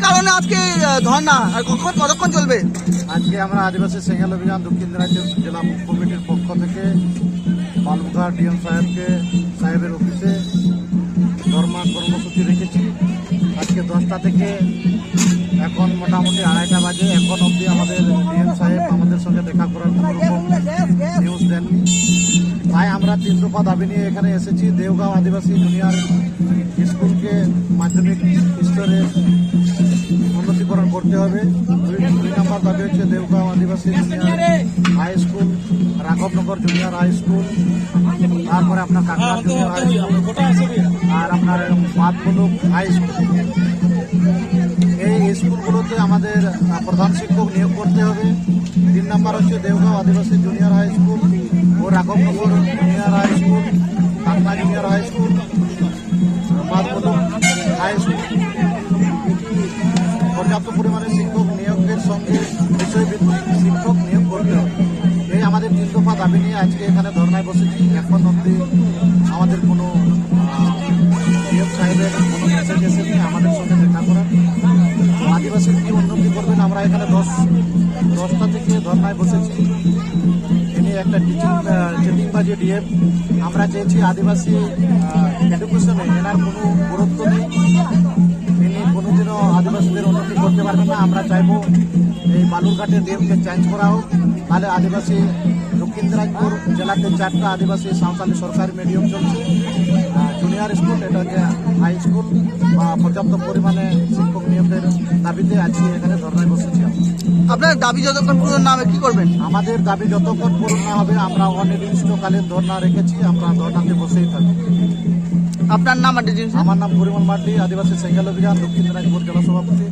কারণে আজকে ধর্ণা কতক্ষণ চলবে? আজকে আমরা আদিবাসী সেঙ্গেল অভিযান দক্ষিণ দিনাজপুর জেলা কমিটির পক্ষ থেকে বালুঘাট ডিএম সাহেবের অফিসে ধর্মা কর্মসূচি রেখেছি। আজকে 10টা থেকে এখন মোটামুটি 2:30 বাজে। এখন অবধি আমাদের ডিএম সাহেব আমাদের সঙ্গে দেখা করার কোনো রকম নিউজ দেননি। তাই আমরা 3 দফা দাবি নিয়ে এখানে এসেছি। দেওগাঁও আদিবাসী জুনিয়র স্কুলকে মাধ্যমিক স্তরে উন্নতিকরণ করতে হবে। 2 নম্বর দাবি হচ্ছে Deogaon Adivasi junior high school, Raghabnagar junior high school, তারপরে আপনার কাকড়া জুনিয়র হাই স্কুল আর আপনার মাতবলুক হাই স্কুল। এই স্কুলগুলোতে আমাদের প্রধান শিক্ষক নিয়োগ করতে হবে। 3 নম্বর হচ্ছে Deogaon Adivasi junior high school ও Raghabnagar junior high school, Kakra junior high school, Matbaluk high school পর্যাপ্ত পরিমাণে শিক্ষক নিয়োগের সঙ্গে বিষয়ভিত্তিক শিক্ষক নিয়োগ করতে হবে। এই আমাদের 3 দফা দাবি নিয়ে আজকে এখানে ধর্নায় বসেছি। এখন অবধি আমাদের কোনো ডিএম সাহেবের কোনো মেসেজ এসেছে আমাদের সঙ্গে দেখা করার। আদিবাসীর কী উন্নতি করবেন, আমরা এখানে 10টা থেকে ধর্নায় বসেছি। ইনি একটা চিটিংবাজি ডিএম। আমরা চেয়েছি আদিবাসী এডুকেশনে এনার কোনো গুরুত্ব নেই, ইনি কোনোদিনও আদিবাসীদের উন্নতি করতে পারবেন না। আমরা চাইব এই বালুরঘাটের ডিএমকে চেঞ্জ করা হোক, তাহলে আদিবাসী দক্ষিণ দিনাজপুর জেলাতে 4টা আদিবাসী সাঁওতালি সরকারি মিডিয়াম চলছে, জুনিয়র স্কুল, এটা হচ্ছে হাই স্কুল বা পর্যাপ্ত পরিমাণে শিক্ষক নিয়োগের দাবিতে আজকে এখানে ধর্নায় বসেছি। আপনার দাবি যতক্ষণ পূরণ না হবে কি করবেন? আমাদের দাবি যতক্ষণ পূরণ না হবে আমরা অনির্দিষ্টকালীন ধর্না রেখেছি, আমরা ধর্নাতে বসেই থাকি। আপনার নাম? আমার নাম পরিমল মার্ডি, আদিবাসী সেঙ্গেল অভিযান দক্ষিণ দিনাজপুর জেলা সভাপতি।